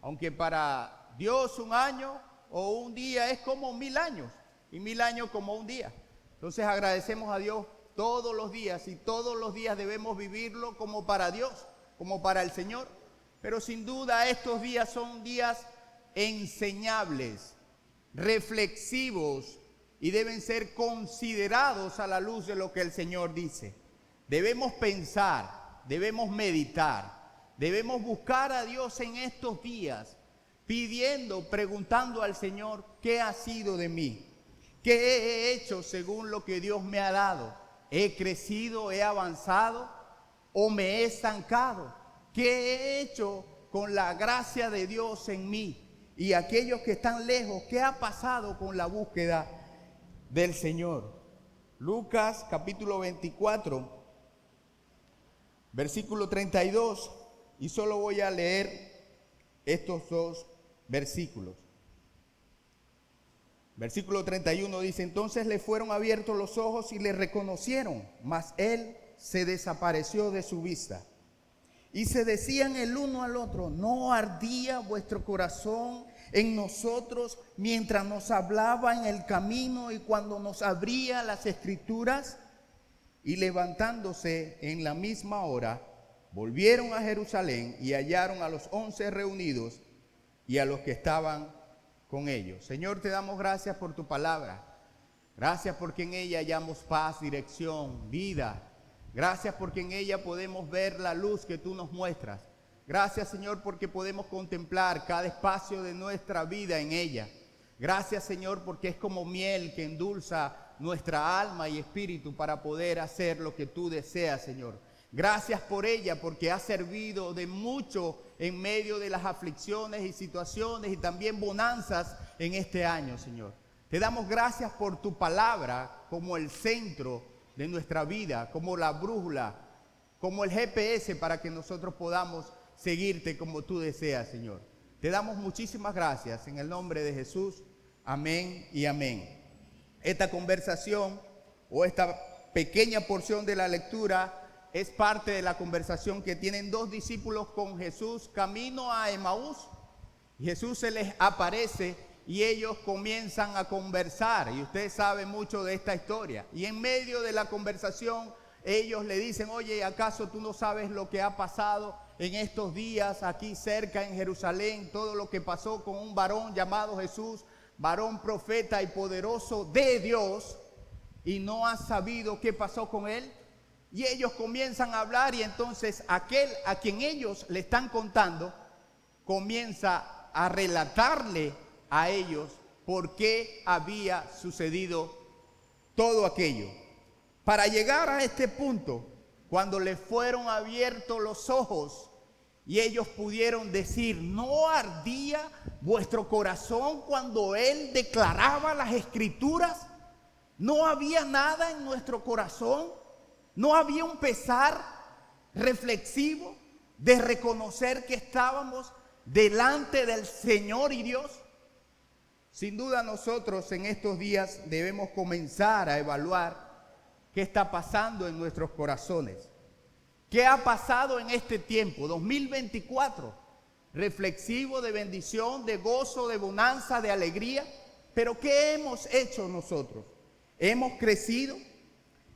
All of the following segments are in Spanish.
Aunque para Dios un año o un día es como 1000 años y 1000 años como un día. Entonces agradecemos a Dios todos los días y todos los días debemos vivirlo como para Dios, como para el Señor. Pero sin duda estos días son días enseñables, reflexivos y deben ser considerados a la luz de lo que el Señor dice. Debemos pensar, debemos meditar. Debemos buscar a Dios en estos días, pidiendo, preguntando al Señor, ¿qué ha sido de mí? ¿Qué he hecho según lo que Dios me ha dado? ¿He crecido, he avanzado o me he estancado? ¿Qué he hecho con la gracia de Dios en mí? Y aquellos que están lejos, ¿qué ha pasado con la búsqueda del Señor? Lucas capítulo 24, versículo 32. Y solo voy a leer estos dos versículos. Versículo 31 dice: entonces le fueron abiertos los ojos y le reconocieron, mas él se desapareció de su vista. Y se decían el uno al otro: ¿no ardía vuestro corazón en nosotros mientras nos hablaba en el camino y cuando nos abría las escrituras? Y levantándose en la misma hora, volvieron a Jerusalén y hallaron a los 11 reunidos y a los que estaban con ellos. Señor, te damos gracias por tu palabra. Gracias porque en ella hallamos paz, dirección, vida. Gracias porque en ella podemos ver la luz que tú nos muestras. Gracias, Señor, porque podemos contemplar cada espacio de nuestra vida en ella. Gracias, Señor, porque es como miel que endulza nuestra alma y espíritu para poder hacer lo que tú deseas, Señor. Gracias por ella, porque ha servido de mucho en medio de las aflicciones y situaciones y también bonanzas en este año, Señor. Te damos gracias por tu palabra como el centro de nuestra vida, como la brújula, como el GPS para que nosotros podamos seguirte como tú deseas, Señor. Te damos muchísimas gracias en el nombre de Jesús. Amén y amén. Esta conversación o esta pequeña porción de la lectura es parte de la conversación que tienen dos discípulos con Jesús camino a Emaús. Jesús se les aparece y ellos comienzan a conversar. Y ustedes saben mucho de esta historia. Y en medio de la conversación ellos le dicen: oye, ¿acaso tú no sabes lo que ha pasado en estos días aquí cerca en Jerusalén? Todo lo que pasó con un varón llamado Jesús, varón profeta y poderoso de Dios, y no has sabido qué pasó con él. Y ellos comienzan a hablar y entonces aquel a quien ellos le están contando comienza a relatarle a ellos por qué había sucedido todo aquello. Para llegar a este punto, cuando le fueron abiertos los ojos y ellos pudieron decir: ¿no ardía vuestro corazón cuando él declaraba las escrituras? ¿No había nada en nuestro corazón? ¿No había un pesar reflexivo de reconocer que estábamos delante del Señor y Dios? Sin duda nosotros en estos días debemos comenzar a evaluar qué está pasando en nuestros corazones. ¿Qué ha pasado en este tiempo, 2024? Reflexivo, de bendición, de gozo, de bonanza, de alegría. Pero ¿qué hemos hecho nosotros? ¿Hemos crecido?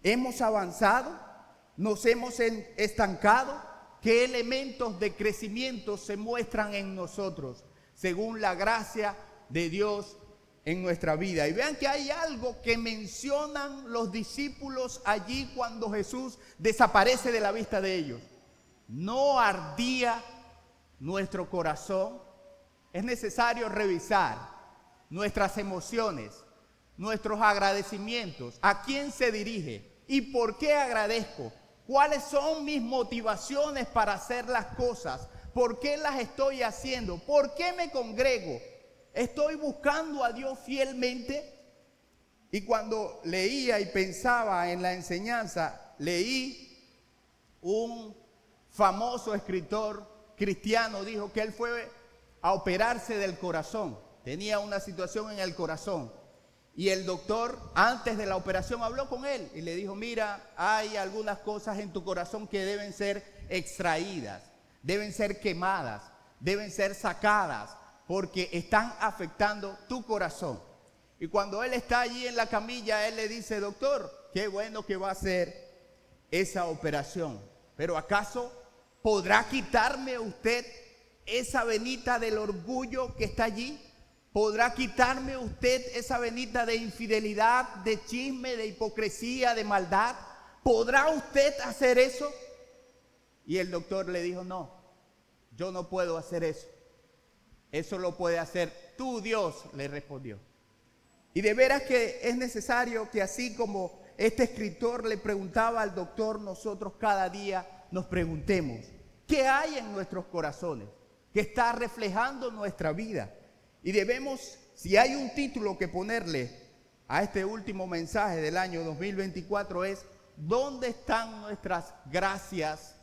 ¿Hemos avanzado? ¿Nos hemos estancado? ¿Qué elementos de crecimiento se muestran en nosotros según la gracia de Dios en nuestra vida? Y vean que hay algo que mencionan los discípulos allí cuando Jesús desaparece de la vista de ellos. ¿No ardía nuestro corazón? Es necesario revisar nuestras emociones, nuestros agradecimientos. ¿A quién se dirige? ¿Y por qué agradezco? ¿Cuáles son mis motivaciones para hacer las cosas? ¿Por qué las estoy haciendo? ¿Por qué me congrego? ¿Estoy buscando a Dios fielmente? Y cuando leía y pensaba en la enseñanza, leí un famoso escritor cristiano, dijo que él fue a operarse del corazón. Tenía una situación en el corazón. Y el doctor, antes de la operación, habló con él y le dijo: mira, hay algunas cosas en tu corazón que deben ser extraídas, deben ser quemadas, deben ser sacadas porque están afectando tu corazón. Y cuando él está allí en la camilla, él le dice: doctor, qué bueno que va a hacer esa operación, pero ¿acaso podrá quitarme usted esa venita del orgullo que está allí? ¿Podrá quitarme usted esa venita de infidelidad, de chisme, de hipocresía, de maldad? ¿Podrá usted hacer eso? Y el doctor le dijo: no, yo no puedo hacer eso. Eso lo puede hacer tú, Dios, le respondió. Y de veras que es necesario que, así como este escritor le preguntaba al doctor, nosotros cada día nos preguntemos: ¿qué hay en nuestros corazones que está reflejando nuestra vida? Y debemos, si hay un título que ponerle a este último mensaje del año 2024, es: ¿dónde están nuestras gracias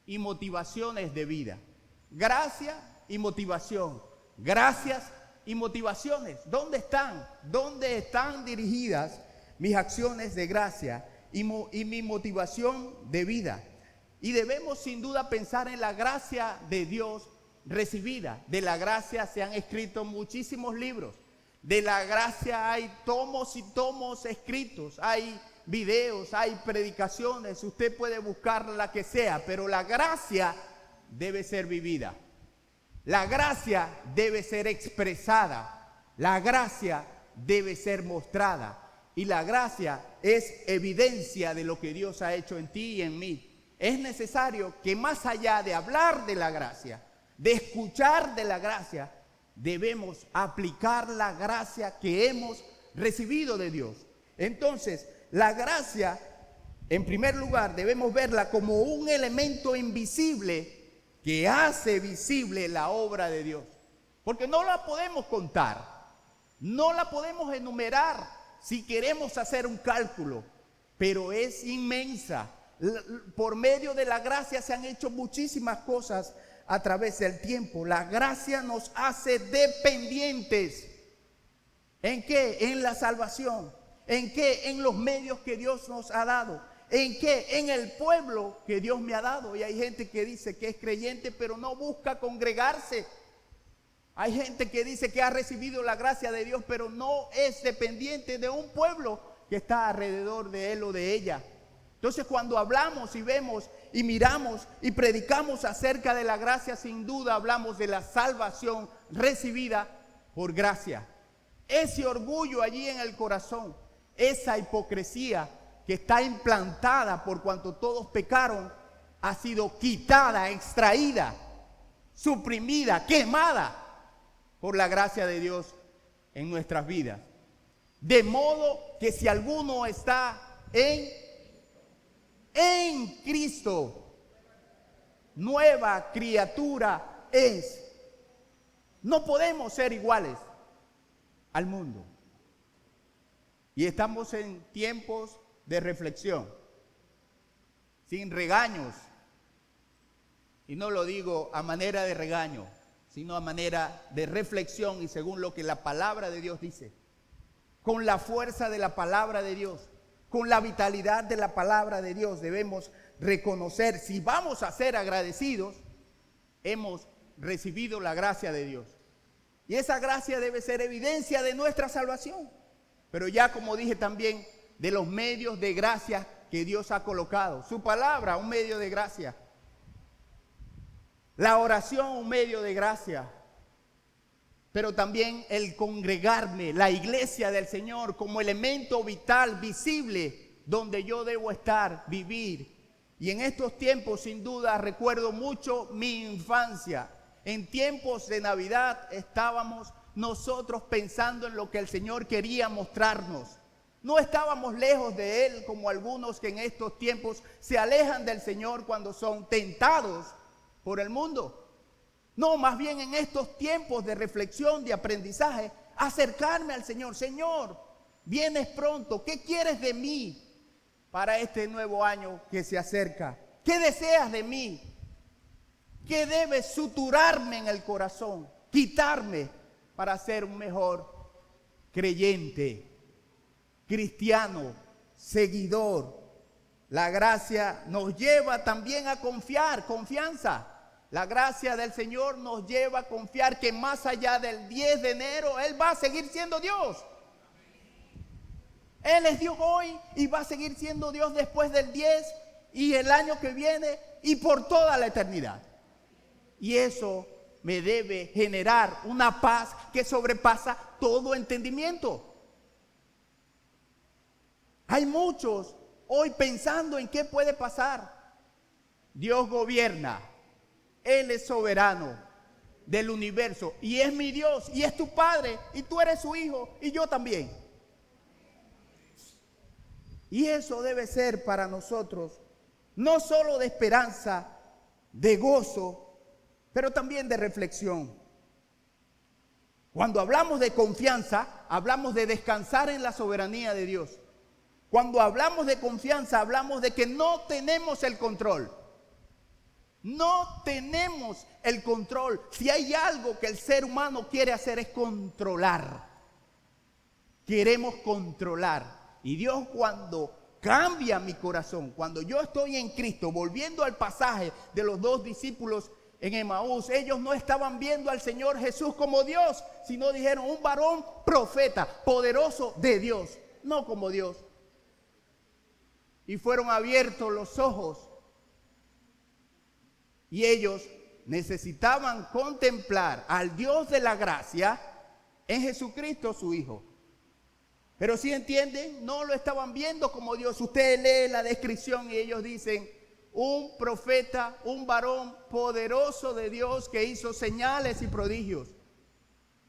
y motivaciones de vida? Gracia y motivación, gracias y motivaciones. ¿Dónde están? ¿Dónde están dirigidas mis acciones de gracia y mi motivación de vida? Y debemos sin duda pensar en la gracia de Dios recibida. De la gracia se han escrito muchísimos libros. De la gracia hay tomos y tomos escritos, hay videos, hay predicaciones. Usted puede buscar la que sea, pero la gracia debe ser vivida. La gracia debe ser expresada. La gracia debe ser mostrada. Y la gracia es evidencia de lo que Dios ha hecho en ti y en mí. Es necesario que, más allá de hablar de la gracia, de escuchar de la gracia, debemos aplicar la gracia que hemos recibido de Dios. Entonces, la gracia, en primer lugar, debemos verla como un elemento invisible que hace visible la obra de Dios. Porque no la podemos contar, no la podemos enumerar si queremos hacer un cálculo, pero es inmensa. Por medio de la gracia se han hecho muchísimas cosas a través del tiempo. La gracia nos hace dependientes. ¿En qué? En la salvación. ¿En qué? En los medios que Dios nos ha dado. ¿En qué? En el pueblo que Dios me ha dado. Y hay gente que dice que es creyente, pero no busca congregarse. Hay gente que dice que ha recibido la gracia de Dios, pero no es dependiente de un pueblo que está alrededor de él o de ella. Entonces, cuando hablamos y vemos y miramos y predicamos acerca de la gracia, sin duda hablamos de la salvación recibida por gracia. Ese orgullo allí en el corazón, esa hipocresía que está implantada por cuanto todos pecaron, ha sido quitada, extraída, suprimida, quemada por la gracia de Dios en nuestras vidas. De modo que si alguno está en Cristo, nueva criatura es. No podemos ser iguales al mundo. Y estamos en tiempos de reflexión, sin regaños. Y no lo digo a manera de regaño, sino a manera de reflexión y según lo que la palabra de Dios dice. Con la fuerza de la palabra de Dios, con la vitalidad de la palabra de Dios, debemos reconocer, si vamos a ser agradecidos, hemos recibido la gracia de Dios. Y esa gracia debe ser evidencia de nuestra salvación. Pero ya, como dije también, de los medios de gracia que Dios ha colocado. Su palabra, un medio de gracia. La oración, un medio de gracia. Pero también el congregarme, la iglesia del Señor, como elemento vital, visible, donde yo debo estar, vivir. Y en estos tiempos, sin duda, recuerdo mucho mi infancia. En tiempos de Navidad estábamos nosotros pensando en lo que el Señor quería mostrarnos. No estábamos lejos de Él, como algunos que en estos tiempos se alejan del Señor cuando son tentados por el mundo. No, más bien en estos tiempos de reflexión, de aprendizaje, acercarme al Señor. Señor, vienes pronto. ¿Qué quieres de mí para este nuevo año que se acerca? ¿Qué deseas de mí? ¿Qué debes suturarme en el corazón? Quitarme para ser un mejor creyente, cristiano, seguidor. La gracia nos lleva también a confianza. La gracia del Señor nos lleva a confiar que más allá del 10 de enero, Él va a seguir siendo Dios. Él es Dios hoy y va a seguir siendo Dios después del 10 y el año que viene y por toda la eternidad. Y eso me debe generar una paz que sobrepasa todo entendimiento. Hay muchos hoy pensando en qué puede pasar. Dios gobierna. Él es soberano del universo y es mi Dios y es tu Padre y tú eres su hijo y yo también. Y eso debe ser para nosotros no solo de esperanza, de gozo, pero también de reflexión. Cuando hablamos de confianza, hablamos de descansar en la soberanía de Dios. Cuando hablamos de confianza, hablamos de que no tenemos el control. No tenemos el control. Si hay algo que el ser humano quiere hacer es controlar. Queremos controlar. Y Dios, cuando cambia mi corazón, cuando yo estoy en Cristo, volviendo al pasaje de los 2 discípulos en Emaús, ellos no estaban viendo al Señor Jesús como Dios, sino dijeron un varón profeta, poderoso de Dios, no como Dios. Y fueron abiertos los ojos. Y ellos necesitaban contemplar al Dios de la gracia en Jesucristo su Hijo. Pero si entienden, no lo estaban viendo como Dios. Ustedes leen la descripción y ellos dicen, un profeta, un varón poderoso de Dios que hizo señales y prodigios.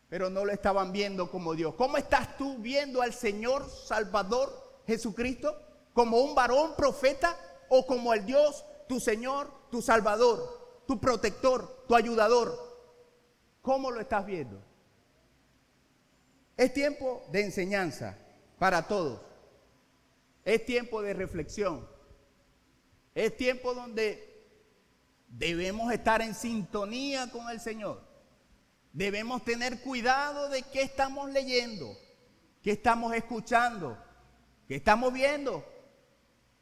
Pero no lo estaban viendo como Dios. ¿Cómo estás tú viendo al Señor Salvador Jesucristo? ¿Como un varón profeta o como el Dios, tu Señor, tu Salvador, tu protector, tu ayudador? ¿Cómo lo estás viendo? Es tiempo de enseñanza para todos. Es tiempo de reflexión. Es tiempo donde debemos estar en sintonía con el Señor. Debemos tener cuidado de qué estamos leyendo, qué estamos escuchando, qué estamos viendo.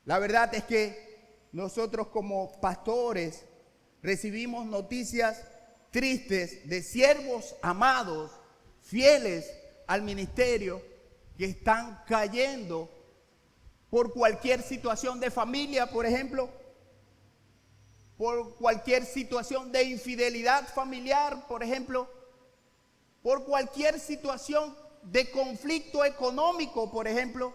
La verdad es que nosotros como pastores recibimos noticias tristes de siervos amados, fieles al ministerio, que están cayendo por cualquier situación de familia, por ejemplo, por cualquier situación de infidelidad familiar, por ejemplo, por cualquier situación de conflicto económico, por ejemplo.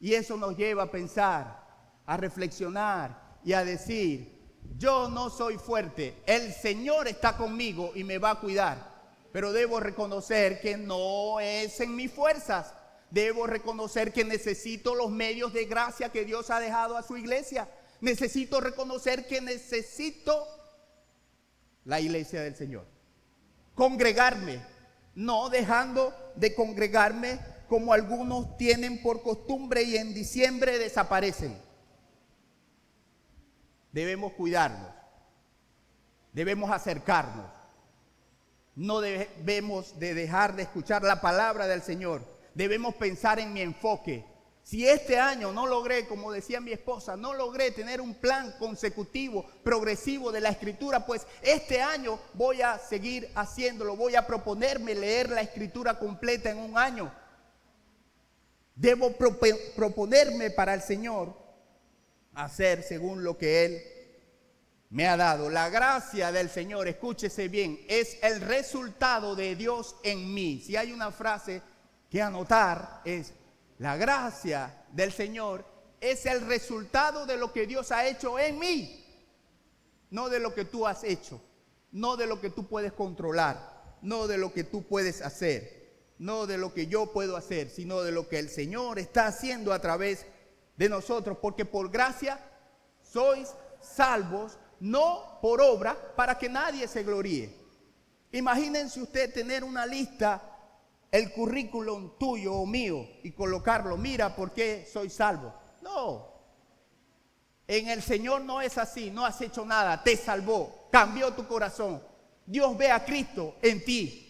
Y eso nos lleva a pensar, a reflexionar y a decir, yo no soy fuerte, el Señor está conmigo y me va a cuidar. Pero debo reconocer que no es en mis fuerzas. Debo reconocer que necesito los medios de gracia que Dios ha dejado a su iglesia. Necesito reconocer que necesito la iglesia del Señor. Congregarme, no dejando de congregarme como algunos tienen por costumbre y en diciembre desaparecen. Debemos cuidarnos, debemos acercarnos. No debemos de dejar de escuchar la palabra del Señor. Debemos pensar en mi enfoque. Si este año no logré, como decía mi esposa, no logré tener un plan consecutivo, progresivo de la Escritura, pues este año voy a seguir haciéndolo. Voy a proponerme leer la Escritura completa en un año. Debo proponerme para el Señor hacer según lo que Él me ha dado. La gracia del Señor, escúchese bien, es el resultado de Dios en mí. Si hay una frase que anotar es, la gracia del Señor es el resultado de lo que Dios ha hecho en mí. No de lo que tú has hecho, no de lo que tú puedes controlar, no de lo que tú puedes hacer, no de lo que yo puedo hacer, sino de lo que el Señor está haciendo a través de nosotros. Porque por gracia sois salvos, no por obra, para que nadie se gloríe. Imagínense usted tener una lista, el currículum tuyo o mío, y colocarlo, mira por qué soy salvo. No, en el Señor no es así. No has hecho nada, te salvó, cambió tu corazón. Dios ve a Cristo en ti.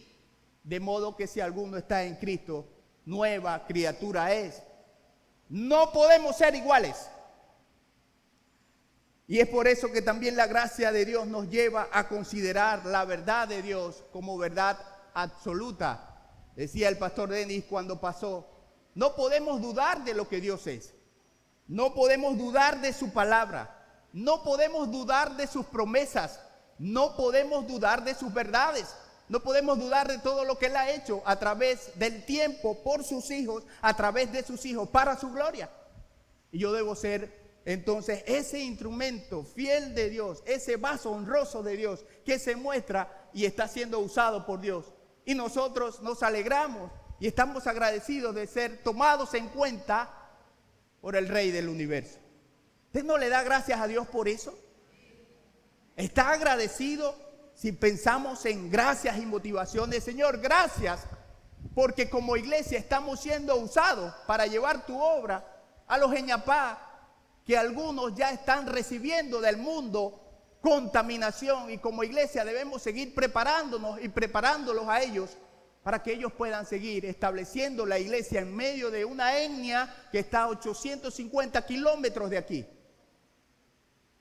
De modo que si alguno está en Cristo, nueva criatura es. No podemos ser iguales. Y es por eso que también la gracia de Dios nos lleva a considerar la verdad de Dios como verdad absoluta. Decía el pastor Denis cuando pasó, no podemos dudar de lo que Dios es. No podemos dudar de su palabra. No podemos dudar de sus promesas. No podemos dudar de sus verdades. No podemos dudar de todo lo que Él ha hecho a través del tiempo, por sus hijos, a través de sus hijos, para su gloria. Y yo debo ser entonces ese instrumento fiel de Dios, ese vaso honroso de Dios que se muestra y está siendo usado por Dios. Y nosotros nos alegramos y estamos agradecidos de ser tomados en cuenta por el Rey del universo. ¿Usted no le da gracias a Dios por eso? ¿Está agradecido si pensamos en gracias y motivaciones? Señor, gracias porque como iglesia estamos siendo usados para llevar tu obra a los Eñapá, que algunos ya están recibiendo del mundo contaminación, y como iglesia debemos seguir preparándonos y preparándolos a ellos para que ellos puedan seguir estableciendo la iglesia en medio de una etnia que está a 850 kilómetros de aquí.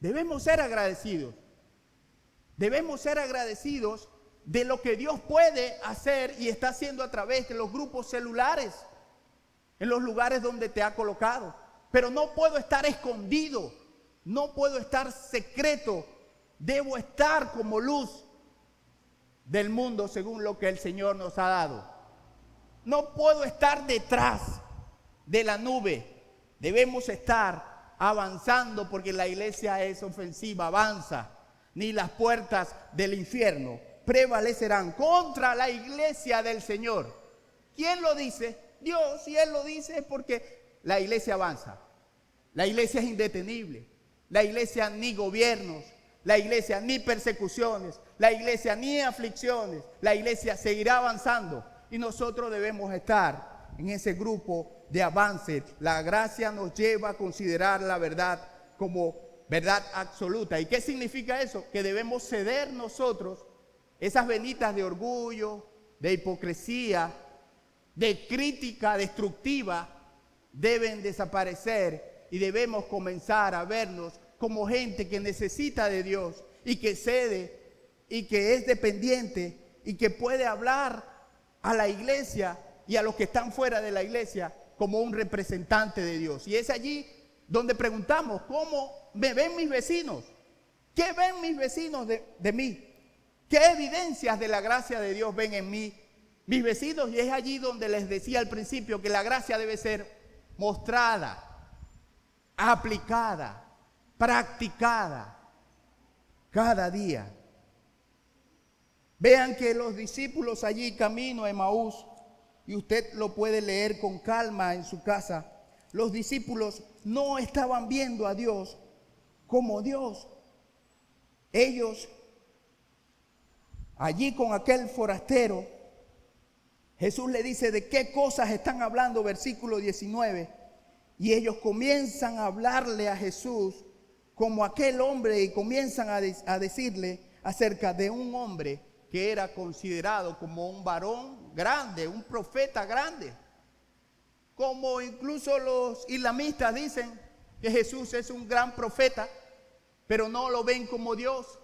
Debemos ser agradecidos. Debemos ser agradecidos de lo que Dios puede hacer y está haciendo a través de los grupos celulares, en los lugares donde te ha colocado. Pero no puedo estar escondido, no puedo estar secreto, debo estar como luz del mundo según lo que el Señor nos ha dado. No puedo estar detrás de la nube, debemos estar avanzando porque la iglesia es ofensiva, avanza. Ni las puertas del infierno prevalecerán contra la iglesia del Señor. ¿Quién lo dice? Dios. Si Él lo dice es porque la iglesia avanza. La iglesia es indetenible. La iglesia ni gobiernos, la iglesia ni persecuciones, la iglesia ni aflicciones. La iglesia seguirá avanzando y nosotros debemos estar en ese grupo de avance. La gracia nos lleva a considerar la verdad como verdad absoluta. ¿Y qué significa eso? Que debemos ceder nosotros esas venitas de orgullo, de hipocresía, de crítica destructiva, deben desaparecer y debemos comenzar a vernos como gente que necesita de Dios y que cede y que es dependiente y que puede hablar a la iglesia y a los que están fuera de la iglesia como un representante de Dios. Y es allí donde preguntamos, ¿cómo me ven mis vecinos? ¿Qué ven mis vecinos de mí? ¿Qué evidencias de la gracia de Dios ven en mí mis vecinos? Y es allí donde les decía al principio que la gracia debe ser mostrada, aplicada, practicada cada día. Vean que los discípulos allí camino a Emaús, y usted lo puede leer con calma en su casa. Los discípulos no estaban viendo a Dios como Dios. Ellos, allí con aquel forastero, Jesús le dice de qué cosas están hablando, versículo 19. Y ellos comienzan a hablarle a Jesús como aquel hombre y comienzan a decirle acerca de un hombre que era considerado como un varón grande, un profeta grande. Como incluso los islamistas dicen que Jesús es un gran profeta, pero no lo ven como Dios.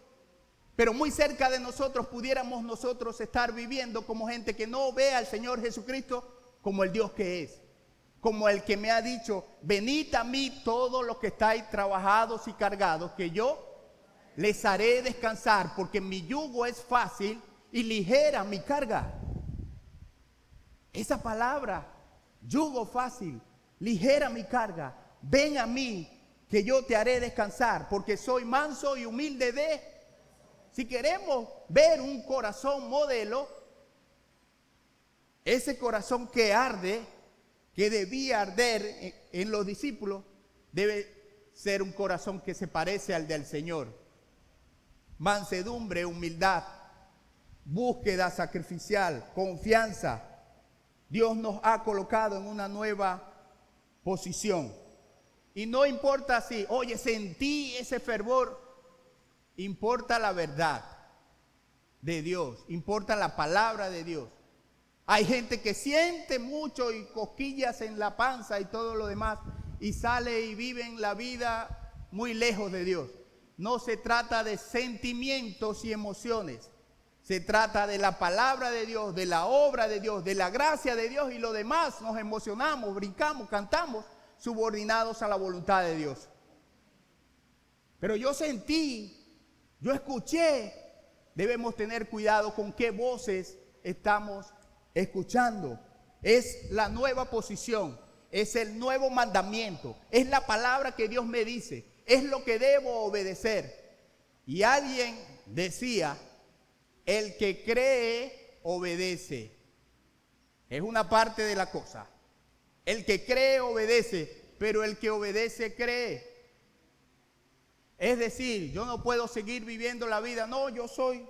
Pero muy cerca de nosotros pudiéramos nosotros estar viviendo como gente que no ve al Señor Jesucristo como el Dios que es. Como el que me ha dicho, venid a mí todos los que estáis trabajados y cargados, que yo les haré descansar, porque mi yugo es fácil y ligera mi carga. Esa palabra, yugo fácil, ligera mi carga. Ven a mí, que yo te haré descansar, porque soy manso y humilde de. Si queremos ver un corazón modelo, ese corazón que arde, que debía arder en los discípulos, debe ser un corazón que se parece al del Señor. Mansedumbre, humildad, búsqueda sacrificial, confianza. Dios nos ha colocado en una nueva posición. Y no importa si, oye, sentí ese fervor, importa la verdad de Dios, importa la palabra de Dios. Hay gente que siente mucho y cosquillas en la panza y todo lo demás y sale y viven la vida muy lejos de Dios. no se trata de sentimientos y emociones. Se trata de la palabra de Dios, de la obra de Dios, de la gracia de Dios, y lo demás nos emocionamos, brincamos, cantamos, subordinados a la voluntad de Dios. Pero yo sentí, yo escuché, debemos tener cuidado con qué voces estamos escuchando. Es la nueva posición, es el nuevo mandamiento, es la palabra que Dios me dice, es lo que debo obedecer. Y alguien decía: el que cree, obedece. Es una parte de la cosa. El que cree, obedece, pero el que obedece, cree. Es decir, yo no puedo seguir viviendo la vida. No, yo soy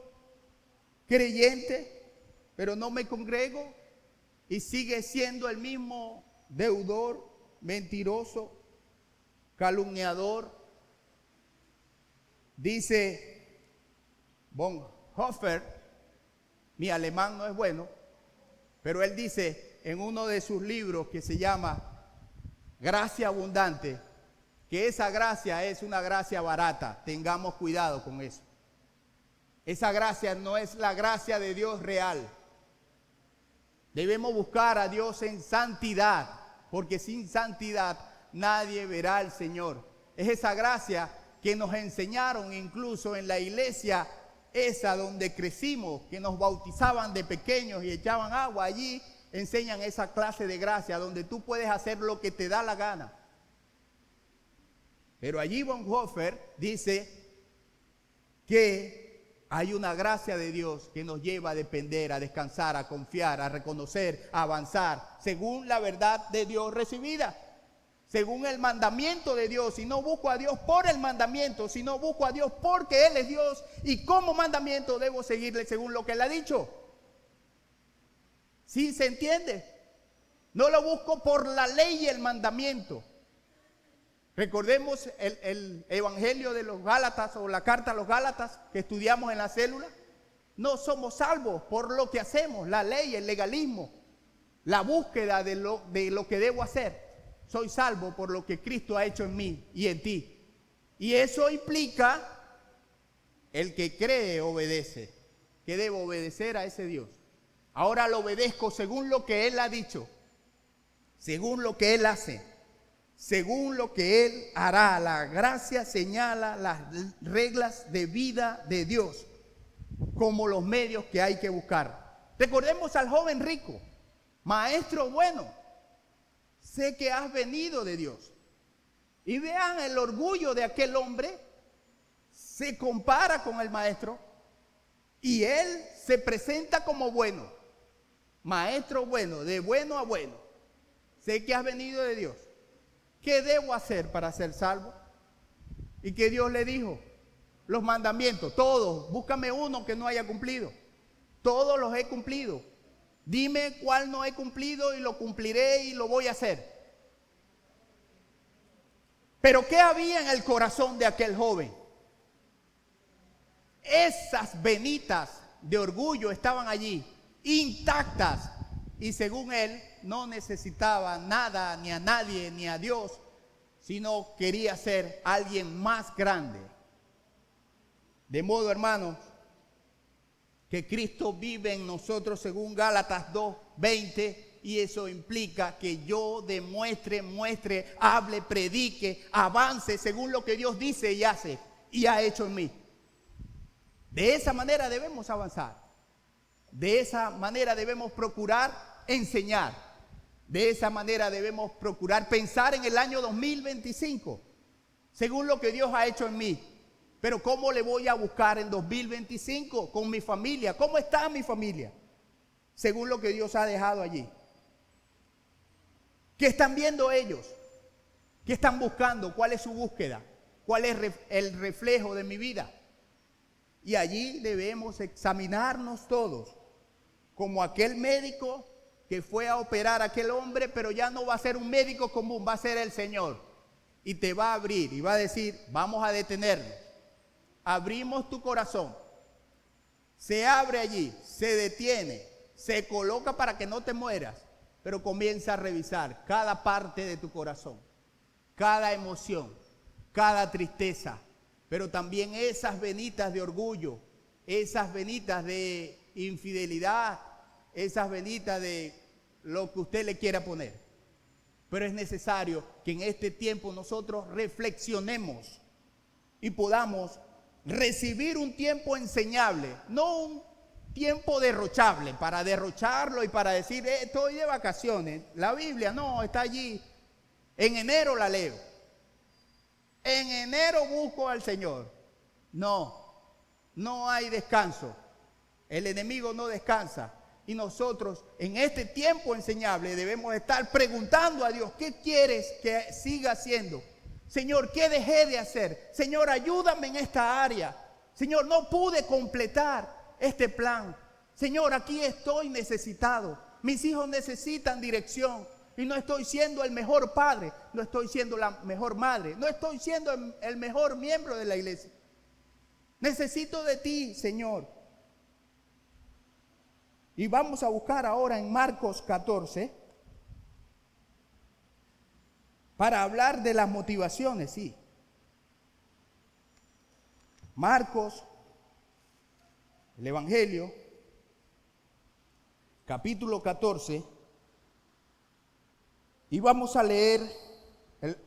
creyente, pero no me congrego, y sigue siendo el mismo deudor, mentiroso, calumniador. Dice Bonhoeffer, mi alemán no es bueno, pero él dice en uno de sus libros que se llama Gracia Abundante, que esa gracia es una gracia barata. Tengamos cuidado con eso. Esa gracia no es la gracia de Dios real. Debemos buscar a Dios en santidad, porque sin santidad nadie verá al Señor. Es esa gracia que nos enseñaron incluso en la iglesia esa donde crecimos, que nos bautizaban de pequeños y echaban agua. Allí enseñan esa clase de gracia donde tú puedes hacer lo que te da la gana. Pero allí Bonhoeffer dice que hay una gracia de Dios que nos lleva a depender, a descansar, a confiar, a reconocer, a avanzar, según la verdad de Dios recibida, según el mandamiento de Dios. Y no busco a Dios por el mandamiento, sino busco a Dios porque Él es Dios, y como mandamiento debo seguirle según lo que Él ha dicho. ¿Sí se entiende? No lo busco por la ley y el mandamiento. Recordemos el evangelio de los Gálatas, o la carta a los Gálatas que estudiamos en la célula. No somos salvos por lo que hacemos, la ley, el legalismo, la búsqueda de lo que debo hacer. Soy salvo por lo que Cristo ha hecho en mí y en ti. Y eso implica: el que cree, obedece. Que debo obedecer a ese Dios. Ahora lo obedezco según lo que Él ha dicho, según lo que Él hace, según lo que Él hará. La gracia señala las reglas de vida de Dios como los medios que hay que buscar. Recordemos al joven rico: maestro bueno, sé que has venido de Dios. Y vean el orgullo de aquel hombre. Se compara con el maestro y él se presenta como bueno. Maestro bueno, de bueno a bueno. Sé que has venido de Dios. ¿Qué debo hacer para ser salvo? ¿Y qué Dios le dijo? Los mandamientos, todos. Búscame uno que no haya cumplido. Todos los he cumplido. Dime cuál no he cumplido y lo cumpliré y lo voy a hacer. Pero ¿qué había en el corazón de aquel joven? Esas venitas de orgullo estaban allí, intactas. Y según él, no necesitaba nada, ni a nadie, ni a Dios, sino quería ser alguien más grande. De modo, hermanos, que Cristo vive en nosotros según Gálatas 2:20, y eso implica que yo muestre, hable, predique, avance según lo que Dios dice y hace y ha hecho en mí. De esa manera debemos avanzar. De esa manera debemos procurar enseñar. De esa manera debemos procurar pensar en el año 2025, según lo que Dios ha hecho en mí. Pero ¿cómo le voy a buscar en 2025? Con mi familia. ¿Cómo está mi familia? Según lo que Dios ha dejado allí. ¿Qué están viendo ellos? ¿Qué están buscando? ¿Cuál es su búsqueda? ¿Cuál es el reflejo de mi vida? Y allí debemos examinarnos todos, como aquel médico que fue a operar a aquel hombre, pero ya no va a ser un médico común, va a ser el Señor. Y te va a abrir y va a decir: vamos a detenerlo. Abrimos tu corazón. Se abre allí, se detiene, se coloca para que no te mueras, pero comienza a revisar cada parte de tu corazón, cada emoción, cada tristeza, pero también esas venitas de orgullo, esas venitas de infidelidad, esas venitas de lo que usted le quiera poner. Pero es necesario que en este tiempo nosotros reflexionemos y podamos recibir un tiempo enseñable, no un tiempo derrochable, para derrocharlo y para decir, estoy de vacaciones. La Biblia no, está allí. En enero la leo. En enero busco al Señor. No hay descanso. El enemigo no descansa. Y nosotros en este tiempo enseñable debemos estar preguntando a Dios, ¿qué quieres que siga haciendo? Señor, ¿qué dejé de hacer? Señor, ayúdame en esta área. Señor, no pude completar este plan. Señor, aquí estoy necesitado. Mis hijos necesitan dirección. Y no estoy siendo el mejor padre. No estoy siendo la mejor madre. No estoy siendo el mejor miembro de la iglesia. Necesito de ti, Señor. Y vamos a buscar ahora en Marcos 14 para hablar de las motivaciones, sí. Marcos, el Evangelio, capítulo 14, y vamos a leer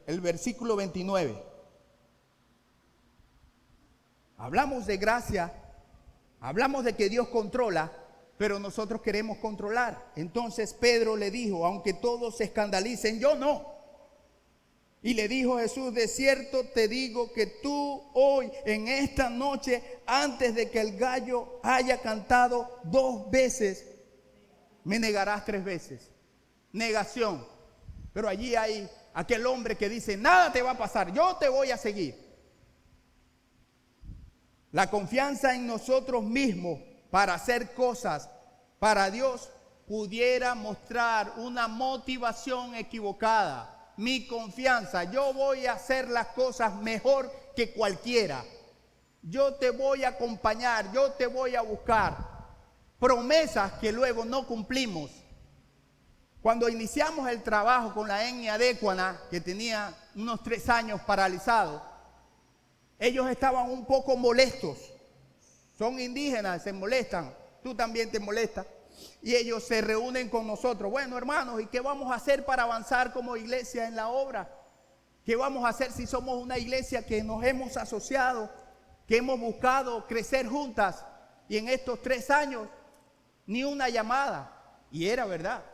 el versículo 29. Hablamos de gracia, hablamos de que Dios controla, pero nosotros queremos controlar. Entonces Pedro le dijo, aunque todos se escandalicen, yo no. Y le dijo Jesús, de cierto te digo que tú hoy, en esta noche, antes de que el gallo haya cantado 2 veces, me negarás 3 veces. Negación. Pero allí hay aquel hombre que dice, nada te va a pasar, yo te voy a seguir. La confianza en nosotros mismos para hacer cosas para Dios pudiera mostrar una motivación equivocada. Mi confianza, yo voy a hacer las cosas mejor que cualquiera. Yo te voy a acompañar, yo te voy a buscar. Promesas que luego no cumplimos. Cuando iniciamos el trabajo con la etnia Adéquana, que tenía unos 3 años paralizado, ellos estaban un poco molestos. Son indígenas, se molestan. Tú también te molestas. Y ellos se reúnen con nosotros. Bueno, hermanos, ¿y qué vamos a hacer para avanzar como iglesia en la obra? ¿Qué vamos a hacer si somos una iglesia que nos hemos asociado, que hemos buscado crecer juntas? Y en estos 3 años, ni una llamada. Y era verdad.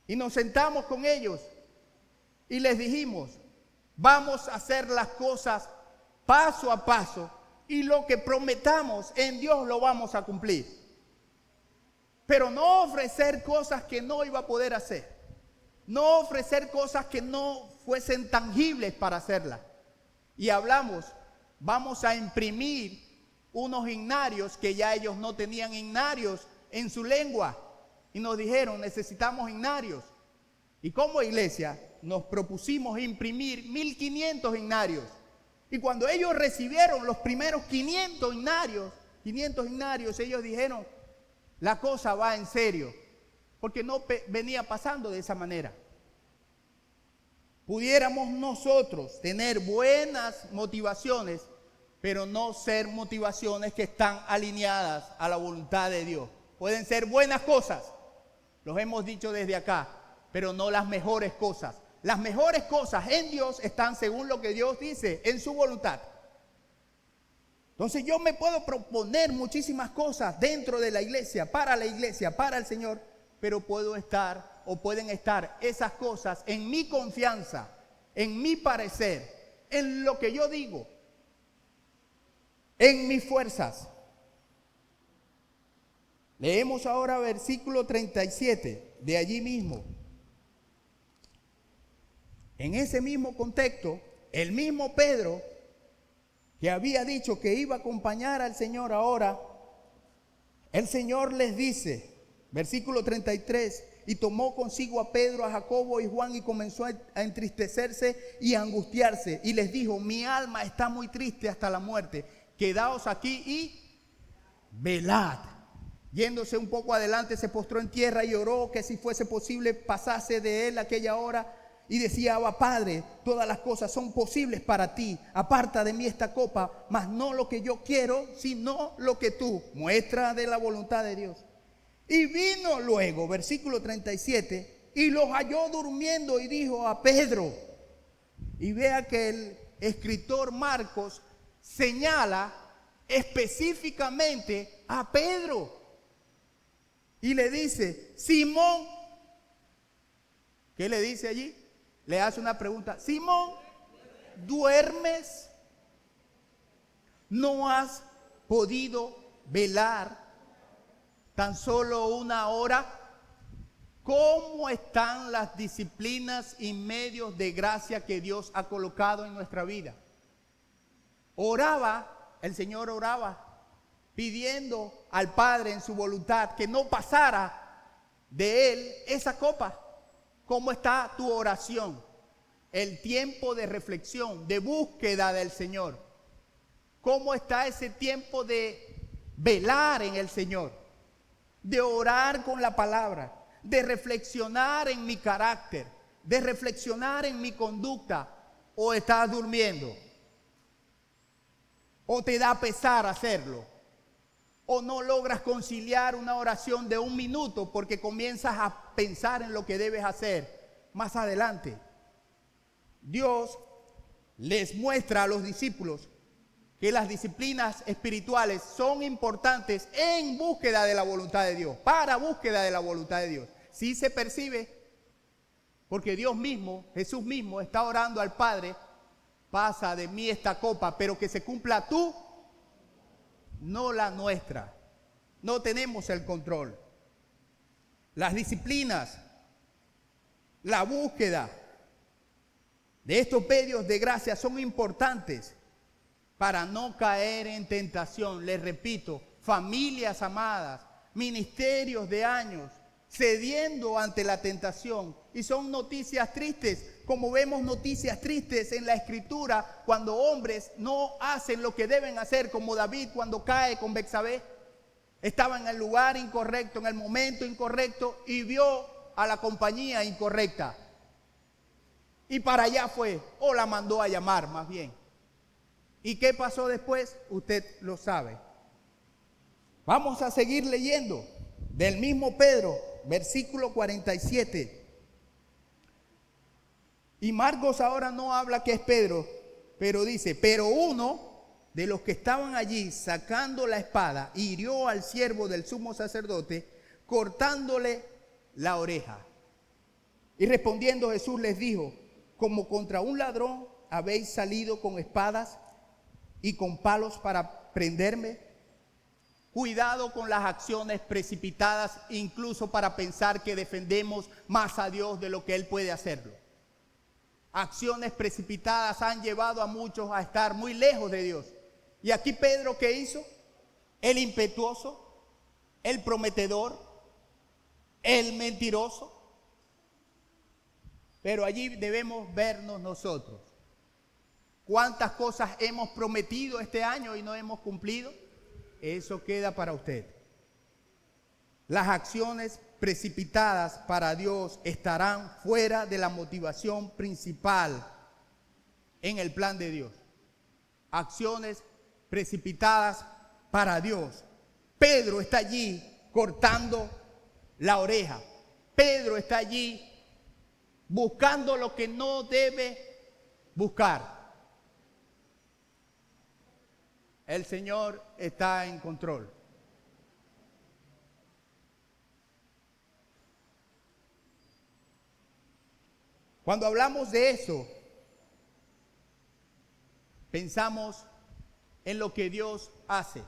Y nos sentamos con ellos y les dijimos, vamos a hacer las cosas paso a paso. Y lo que prometamos en Dios lo vamos a cumplir. Pero no ofrecer cosas que no iba a poder hacer. No ofrecer cosas que no fuesen tangibles para hacerlas. Y hablamos, vamos a imprimir unos himnarios que ya ellos no tenían himnarios en su lengua. Y nos dijeron, necesitamos himnarios. Y como iglesia nos propusimos imprimir 1500 himnarios. Y cuando ellos recibieron los primeros 500 himnarios, ellos dijeron, la cosa va en serio, porque no venía pasando de esa manera. Pudiéramos nosotros tener buenas motivaciones, pero no ser motivaciones que están alineadas a la voluntad de Dios. Pueden ser buenas cosas, los hemos dicho desde acá, pero no las mejores cosas. Las mejores cosas en Dios están según lo que Dios dice, en su voluntad. Entonces yo me puedo proponer muchísimas cosas dentro de la iglesia, para el Señor, pero puedo estar o pueden estar esas cosas en mi confianza, en mi parecer, en lo que yo digo, en mis fuerzas. Leemos ahora versículo 37 de allí mismo. En ese mismo contexto, el mismo Pedro, que había dicho que iba a acompañar al Señor ahora, el Señor les dice, versículo 33, y tomó consigo a Pedro, a Jacobo y Juan y comenzó a entristecerse y a angustiarse. Y les dijo, mi alma está muy triste hasta la muerte, quedaos aquí y velad. Yéndose un poco adelante, se postró en tierra y oró que si fuese posible pasase de él aquella hora. y decía: Abba, Padre, todas las cosas son posibles para ti. Aparta de mí esta copa, mas no lo que yo quiero, sino lo que tú. Muestra de la voluntad de Dios. Y vino luego, versículo 37, y los halló durmiendo y dijo a Pedro. Y vea que el escritor Marcos señala específicamente a Pedro. Y le dice: Simón, ¿qué le dice allí? Le hace una pregunta: Simón, ¿duermes? ¿No has podido velar tan solo una hora? ¿Cómo están las disciplinas y medios de gracia que Dios ha colocado en nuestra vida? El Señor oraba pidiendo al Padre en su voluntad que no pasara de Él esa copa. ¿Cómo está tu oración? El tiempo de reflexión, de búsqueda del Señor. ¿Cómo está ese tiempo de velar en el Señor? De orar con la palabra, de reflexionar en mi carácter, de reflexionar en mi conducta. ¿O estás durmiendo? ¿O te da pesar hacerlo? ¿O no logras conciliar una oración de 1 minuto porque comienzas a pensar en lo que debes hacer más adelante? Dios les muestra a los discípulos que las disciplinas espirituales son importantes en búsqueda de la voluntad de Dios, para búsqueda de la voluntad de Dios. Sí se percibe, porque Dios mismo, Jesús mismo, está orando al Padre: pasa de mí esta copa, pero que se cumpla tú, no la nuestra. No tenemos el control. Las disciplinas, la búsqueda de estos medios de gracia son importantes para no caer en tentación. Les repito, familias amadas, ministerios de años, cediendo ante la tentación. Y son noticias tristes, como vemos noticias tristes en la Escritura, cuando hombres no hacen lo que deben hacer, como David cuando cae con Betsabé. Estaba en el lugar incorrecto, en el momento incorrecto, y vio a la compañía incorrecta. Y para allá fue, o la mandó a llamar más bien. ¿Y qué pasó después? Usted lo sabe. Vamos a seguir leyendo del mismo Pedro, versículo 47. Y Marcos ahora no habla que es Pedro, pero dice: pero uno de los que estaban allí, sacando la espada, hirió al siervo del sumo sacerdote, cortándole la oreja. Y respondiendo Jesús les dijo: como contra un ladrón habéis salido con espadas y con palos para prenderme. Cuidado con las acciones precipitadas, incluso para pensar que defendemos más a Dios de lo que Él puede hacerlo. Acciones precipitadas han llevado a muchos a estar muy lejos de Dios. Y aquí Pedro, ¿qué hizo? El impetuoso, el prometedor, el mentiroso. Pero allí debemos vernos nosotros. ¿Cuántas cosas hemos prometido este año y no hemos cumplido? Eso queda para usted. Las acciones precipitadas para Dios estarán fuera de la motivación principal en el plan de Dios. Acciones precipitadas para Dios. Pedro está allí cortando la oreja. Pedro está allí buscando lo que no debe buscar. El Señor está en control. Cuando hablamos de eso, pensamos en lo que Dios hace,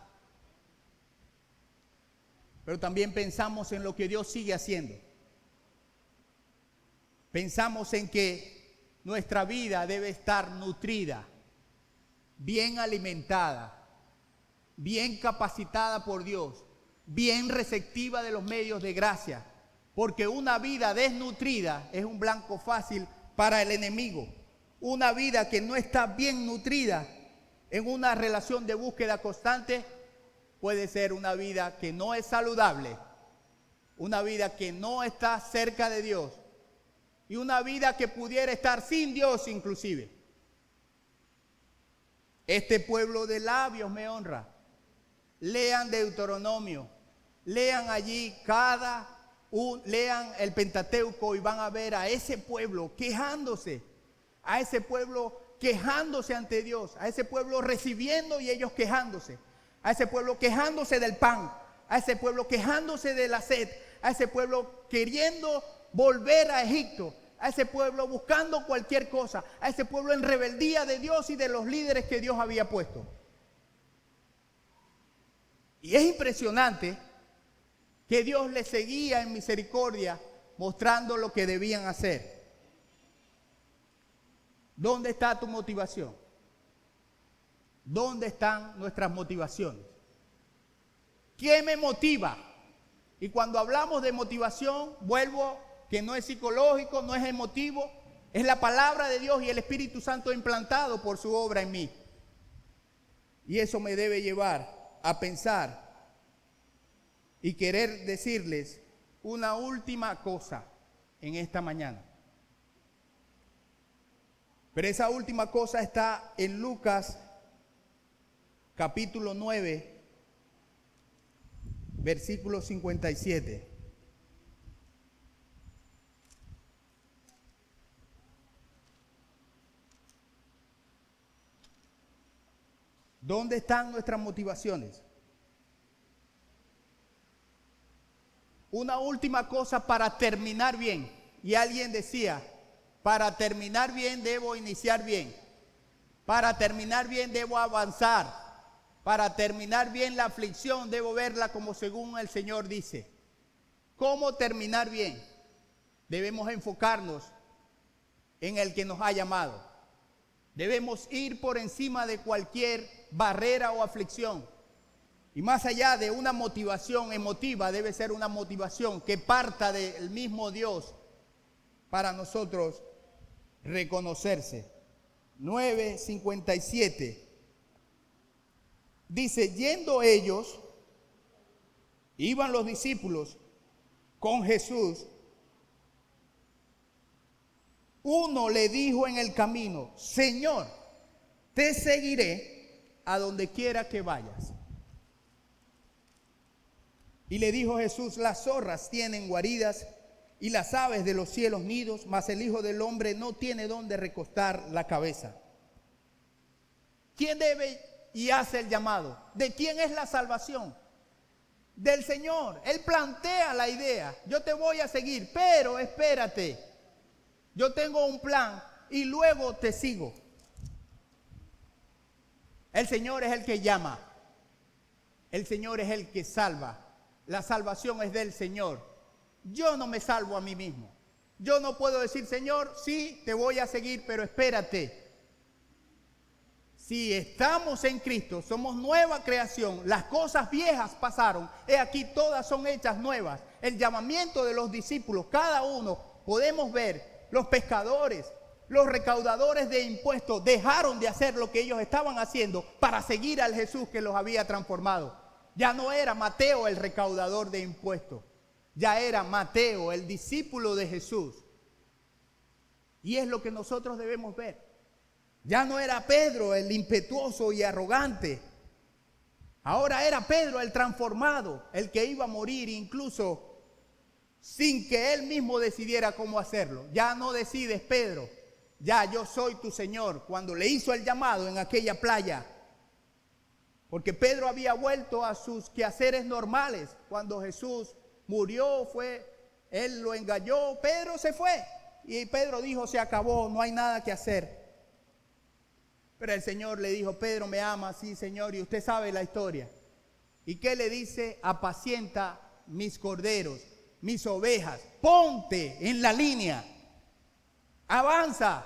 pero también pensamos en lo que Dios sigue haciendo. Pensamos en que nuestra vida debe estar nutrida, bien alimentada, bien capacitada por Dios, bien receptiva de los medios de gracia, porque una vida desnutrida es un blanco fácil para el enemigo. Una vida que no está bien nutrida en una relación de búsqueda constante puede ser una vida que no es saludable, una vida que no está cerca de Dios y una vida que pudiera estar sin Dios inclusive. Este pueblo de labios me honra. Lean Deuteronomio, lean allí lean el Pentateuco y van a ver a ese pueblo quejándose, a ese pueblo quejándose ante Dios, a ese pueblo recibiendo y ellos quejándose, a ese pueblo quejándose del pan, a ese pueblo quejándose de la sed, a ese pueblo queriendo volver a Egipto, a ese pueblo buscando cualquier cosa, a ese pueblo en rebeldía de Dios y de los líderes que Dios había puesto. Y es impresionante que Dios les seguía en misericordia mostrando lo que debían hacer. ¿Dónde está tu motivación? ¿Dónde están nuestras motivaciones? ¿Qué me motiva? Y cuando hablamos de motivación, vuelvo que no es psicológico, no es emotivo, es la palabra de Dios y el Espíritu Santo implantado por su obra en mí. Y eso me debe llevar a pensar y querer decirles una última cosa en esta mañana. Pero esa última cosa está en Lucas capítulo 9, versículo 57. ¿Dónde están nuestras motivaciones? Una última cosa para terminar bien. Y alguien decía, para terminar bien debo iniciar bien. Para terminar bien debo avanzar. Para terminar bien la aflicción debo verla como según el Señor dice. ¿Cómo terminar bien? Debemos enfocarnos en el que nos ha llamado. Debemos ir por encima de cualquier barrera o aflicción. Y más allá de una motivación emotiva, debe ser una motivación que parta del mismo Dios para nosotros reconocerse. 9:57. Dice, yendo ellos, iban los discípulos con Jesús. Uno le dijo en el camino, Señor, te seguiré a donde quiera que vayas. Y le dijo Jesús, las zorras tienen guaridas y las aves de los cielos nidos, mas el Hijo del Hombre no tiene dónde recostar la cabeza. ¿Quién debe y hace el llamado? ¿De quién es la salvación? Del Señor. Él plantea la idea, yo te voy a seguir, pero espérate, yo tengo un plan y luego te sigo. El Señor es el que llama, el Señor es el que salva. La salvación es del Señor. Yo no me salvo a mí mismo. Yo no puedo decir, Señor, sí, te voy a seguir, pero espérate. Si estamos en Cristo, somos nueva creación. Las cosas viejas pasaron. He aquí, todas son hechas nuevas. El llamamiento de los discípulos, cada uno, podemos ver, los pescadores, los recaudadores de impuestos, dejaron de hacer lo que ellos estaban haciendo para seguir al Jesús que los había transformado. Ya no era Mateo el recaudador de impuestos, ya era Mateo el discípulo de Jesús. Y es lo que nosotros debemos ver. Ya no era Pedro el impetuoso y arrogante, ahora era Pedro el transformado, el que iba a morir incluso sin que él mismo decidiera cómo hacerlo. Ya no decides, Pedro, ya yo soy tu Señor. Cuando le hizo el llamado en aquella playa, porque Pedro había vuelto a sus quehaceres normales. Cuando Jesús murió, él lo engañó, Pedro se fue. Y Pedro dijo, se acabó, no hay nada que hacer. Pero el Señor le dijo, Pedro, ¿me ama? Sí, Señor, y usted sabe la historia. ¿Y qué le dice? Apacienta mis corderos, mis ovejas. Ponte en la línea. Avanza.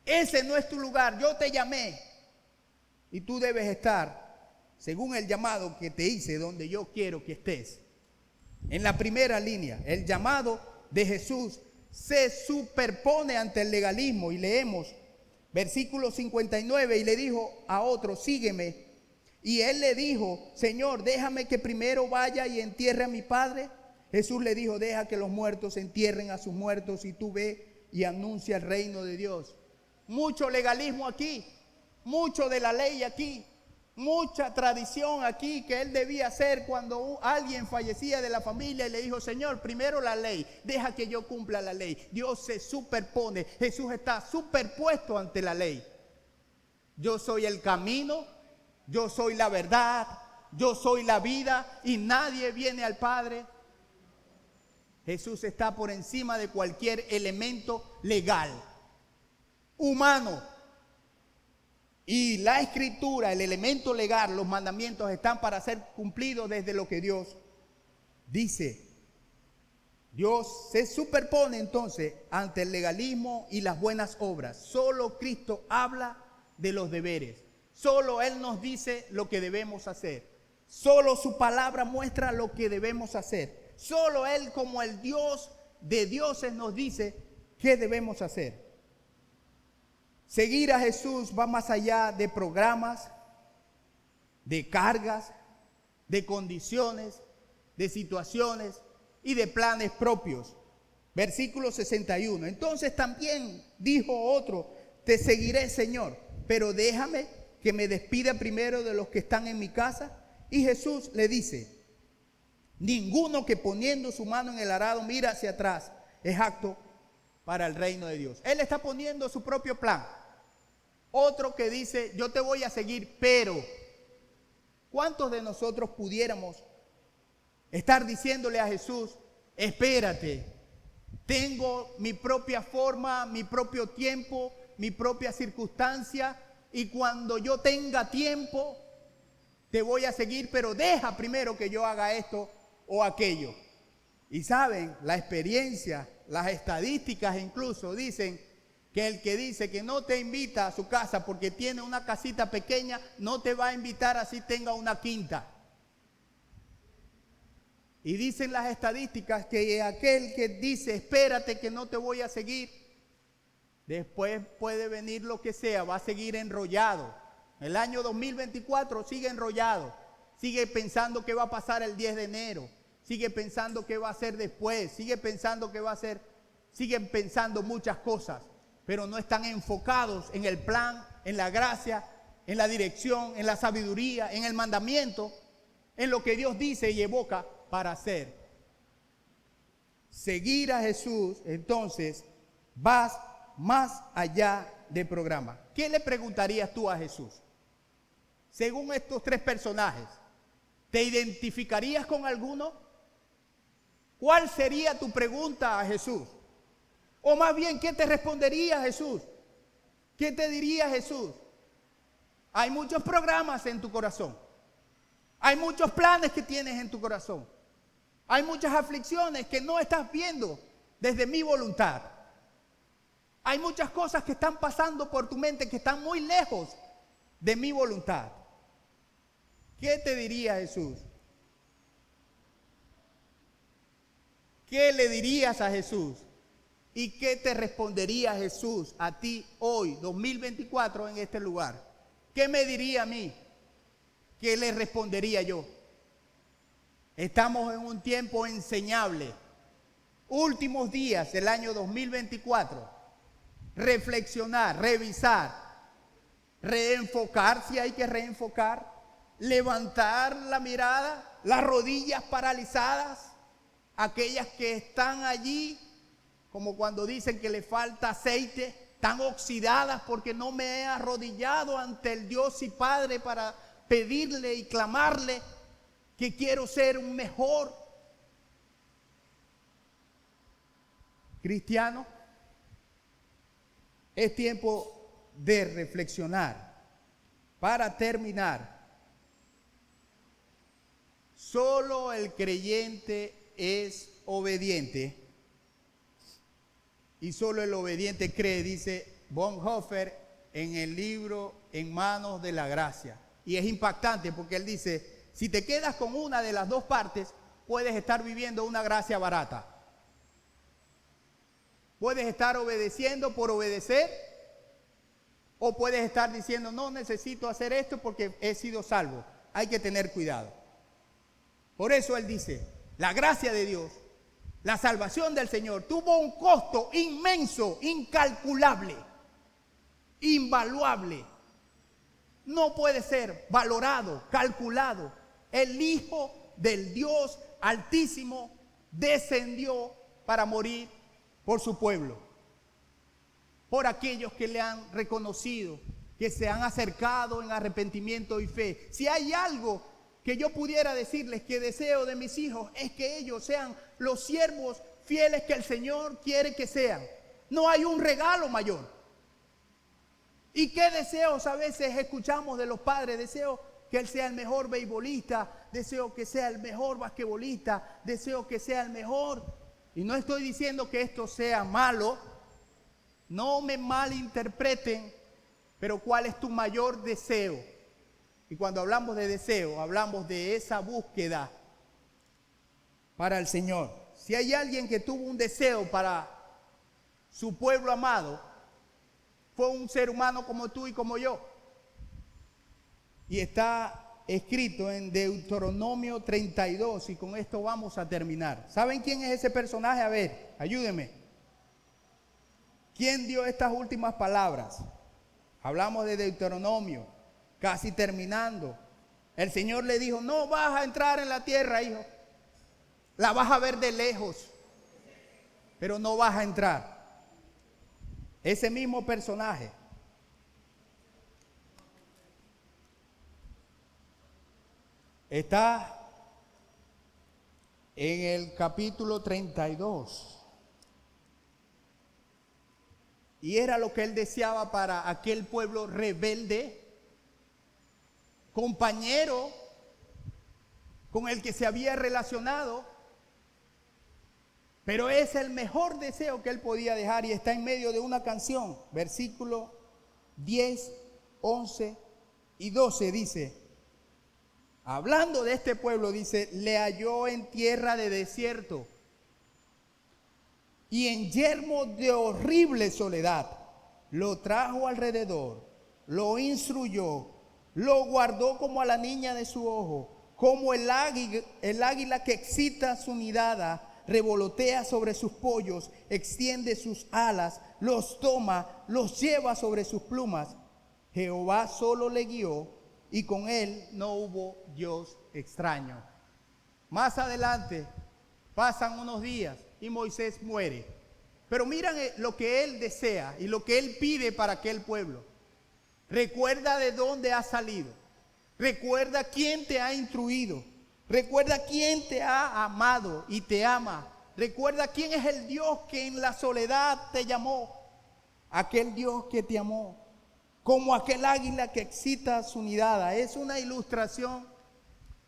Ese no es tu lugar, yo te llamé. Y tú debes estar según el llamado que te hice, donde yo quiero que estés. En la primera línea, el llamado de Jesús se superpone ante el legalismo. Y leemos versículo 59, y le dijo a otro, sígueme. Y él le dijo, Señor, déjame que primero vaya y entierre a mi padre. Jesús le dijo, deja que los muertos entierren a sus muertos, y tú ve y anuncia el reino de Dios. Mucho legalismo aquí, mucho de la ley aquí, mucha tradición aquí que él debía hacer cuando alguien fallecía de la familia y le dijo: Señor, primero la ley, deja que yo cumpla la ley. Dios se superpone, Jesús está superpuesto ante la ley. Yo soy el camino, yo soy la verdad, yo soy la vida y nadie viene al Padre. Jesús está por encima de cualquier elemento legal, humano. Y la escritura, el elemento legal, los mandamientos están para ser cumplidos desde lo que Dios dice. Dios se superpone entonces ante el legalismo y las buenas obras. Solo Cristo habla de los deberes. Solo Él nos dice lo que debemos hacer. Solo su palabra muestra lo que debemos hacer. Solo Él, como el Dios de dioses, nos dice qué debemos hacer. Seguir a Jesús va más allá de programas, de cargas, de condiciones, de situaciones y de planes propios. Versículo 61. Entonces también dijo otro: te seguiré, Señor, pero déjame que me despida primero de los que están en mi casa. Y Jesús le dice: ninguno que poniendo su mano en el arado mira hacia atrás es apto para el reino de Dios. Él está poniendo su propio plan. Otro que dice: yo te voy a seguir, pero ¿cuántos de nosotros pudiéramos estar diciéndole a Jesús: espérate, tengo mi propia forma, mi propio tiempo, mi propia circunstancia, y cuando yo tenga tiempo te voy a seguir, pero deja primero que yo haga esto o aquello? Y saben, la experiencia, las estadísticas incluso dicen que el que dice que no te invita a su casa porque tiene una casita pequeña, no te va a invitar así tenga una quinta. Y dicen las estadísticas que aquel que dice: espérate que no te voy a seguir, después puede venir lo que sea, va a seguir enrollado. El año 2024 sigue enrollado, sigue pensando qué va a pasar el 10 de enero, sigue pensando qué va a hacer después, sigue pensando qué va a hacer, siguen pensando muchas cosas, pero no están enfocados en el plan, en la gracia, en la dirección, en la sabiduría, en el mandamiento, en lo que Dios dice y evoca para hacer. Seguir a Jesús, entonces, vas más allá del programa. ¿Qué le preguntarías tú a Jesús? Según estos tres personajes, ¿te identificarías con alguno? ¿Cuál sería tu pregunta a Jesús? O más bien, ¿qué te respondería Jesús? ¿Qué te diría Jesús? Hay muchos programas en tu corazón. Hay muchos planes que tienes en tu corazón. Hay muchas aflicciones que no estás viendo desde mi voluntad. Hay muchas cosas que están pasando por tu mente que están muy lejos de mi voluntad. ¿Qué te diría Jesús? ¿Qué le dirías a Jesús? ¿Y qué te respondería Jesús a ti hoy, 2024, en este lugar? ¿Qué me diría a mí? ¿Qué le respondería yo? Estamos en un tiempo enseñable. Últimos días del año 2024. Reflexionar, revisar, reenfocar si hay que reenfocar, levantar la mirada, las rodillas paralizadas, aquellas que están allí, como cuando dicen que le falta aceite, tan oxidadas porque no me he arrodillado ante el Dios y Padre para pedirle y clamarle que quiero ser un mejor cristiano. Es tiempo de reflexionar. Para terminar, solo el creyente es obediente y solo el obediente cree, dice Bonhoeffer en el libro En manos de la gracia. Y es impactante porque él dice: si te quedas con una de las dos partes, puedes estar viviendo una gracia barata. Puedes estar obedeciendo por obedecer, o puedes estar diciendo: no necesito hacer esto porque he sido salvo. Hay que tener cuidado. Por eso él dice: la gracia de Dios La salvación del Señor tuvo un costo inmenso, incalculable, invaluable. No puede ser valorado, calculado. El Hijo del Dios Altísimo descendió para morir por su pueblo, por aquellos que le han reconocido, que se han acercado en arrepentimiento y fe. Si hay algo que yo pudiera decirles que deseo de mis hijos, es que ellos sean los siervos fieles que el Señor quiere que sean. No hay un regalo mayor. ¿Y qué deseos a veces escuchamos de los padres? Deseo que él sea el mejor beisbolista, deseo que sea el mejor basquetbolista, deseo que sea el mejor. Y no estoy diciendo que esto sea malo, no me malinterpreten, pero ¿cuál es tu mayor deseo? Y cuando hablamos de deseo, hablamos de esa búsqueda para el Señor. Si hay alguien que tuvo un deseo para su pueblo amado, fue un ser humano como tú y como yo. Y está escrito en Deuteronomio 32, y con esto vamos a terminar. ¿Saben quién es ese personaje? A ver, ayúdenme. ¿Quién dio estas últimas palabras? Hablamos de Deuteronomio, casi terminando. El Señor le dijo: no vas a entrar en la tierra, hijo. La vas a ver de lejos, pero no vas a entrar. Ese mismo personaje está en el capítulo 32. Y era lo que él deseaba para aquel pueblo rebelde, compañero con el que se había relacionado. Pero es el mejor deseo que él podía dejar, y está en medio de una canción. Versículo 10, 11 y 12 dice, hablando de este pueblo, dice: le halló en tierra de desierto y en yermo de horrible soledad. Lo trajo alrededor, lo instruyó, lo guardó como a la niña de su ojo, como el águila que excita su nidada, revolotea sobre sus pollos, extiende sus alas, los toma, los lleva sobre sus plumas. Jehová solo le guió, y con él no hubo Dios extraño. Más adelante pasan unos días y Moisés muere. Pero miren lo que él desea y lo que él pide para aquel pueblo. Recuerda de dónde has salido. Recuerda quién te ha instruido. Recuerda quién te ha amado y te ama. Recuerda quién es el Dios que en la soledad te llamó. Aquel Dios que te amó. Como aquel águila que excita su nidada. Es una ilustración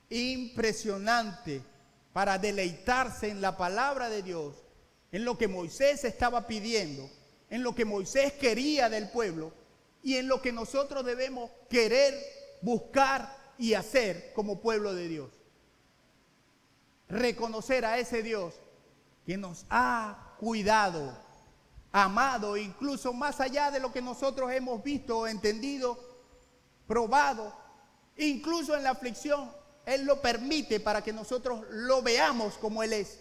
impresionante para deleitarse en la palabra de Dios, en lo que Moisés estaba pidiendo, en lo que Moisés quería del pueblo y en lo que nosotros debemos querer, buscar y hacer como pueblo de Dios. Reconocer a ese Dios que nos ha cuidado, amado, incluso más allá de lo que nosotros hemos visto, entendido, probado, incluso en la aflicción. Él lo permite para que nosotros lo veamos como Él es.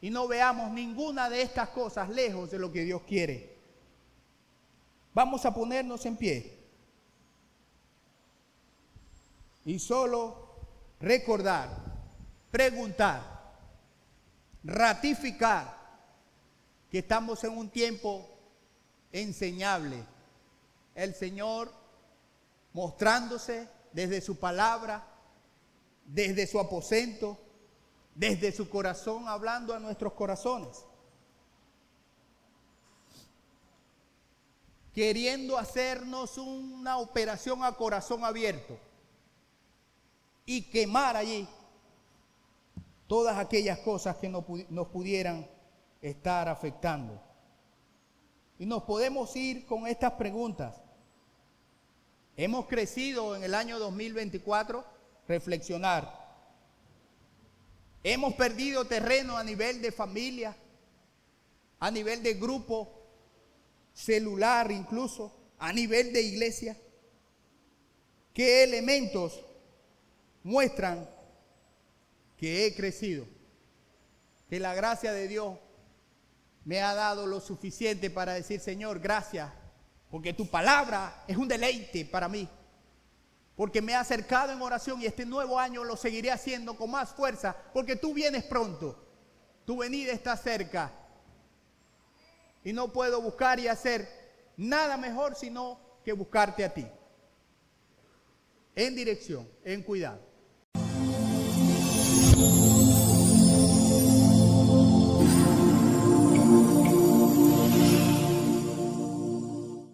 Y no veamos ninguna de estas cosas lejos de lo que Dios quiere. Vamos a ponernos en pie. Y solo recordar, preguntar, ratificar que estamos en un tiempo enseñable. El Señor mostrándose desde su palabra, desde su aposento, desde su corazón, hablando a nuestros corazones, queriendo hacernos una operación a corazón abierto y quemar allí todas aquellas cosas que nos pudieran estar afectando. Y nos podemos ir con estas preguntas. Hemos crecido en el año 2024, reflexionar. Hemos perdido terreno a nivel de familia, a nivel de grupo celular, incluso a nivel de iglesia. ¿Qué elementos muestran que he crecido? que la gracia de Dios me ha dado lo suficiente para decir, Señor, gracias, porque tu palabra es un deleite para mí. Porque me he acercado en oración y este nuevo año lo seguiré haciendo con más fuerza, porque tú vienes pronto. Tu venida está cerca. Y no puedo buscar y hacer nada mejor sino que buscarte a ti. En dirección, en cuidado.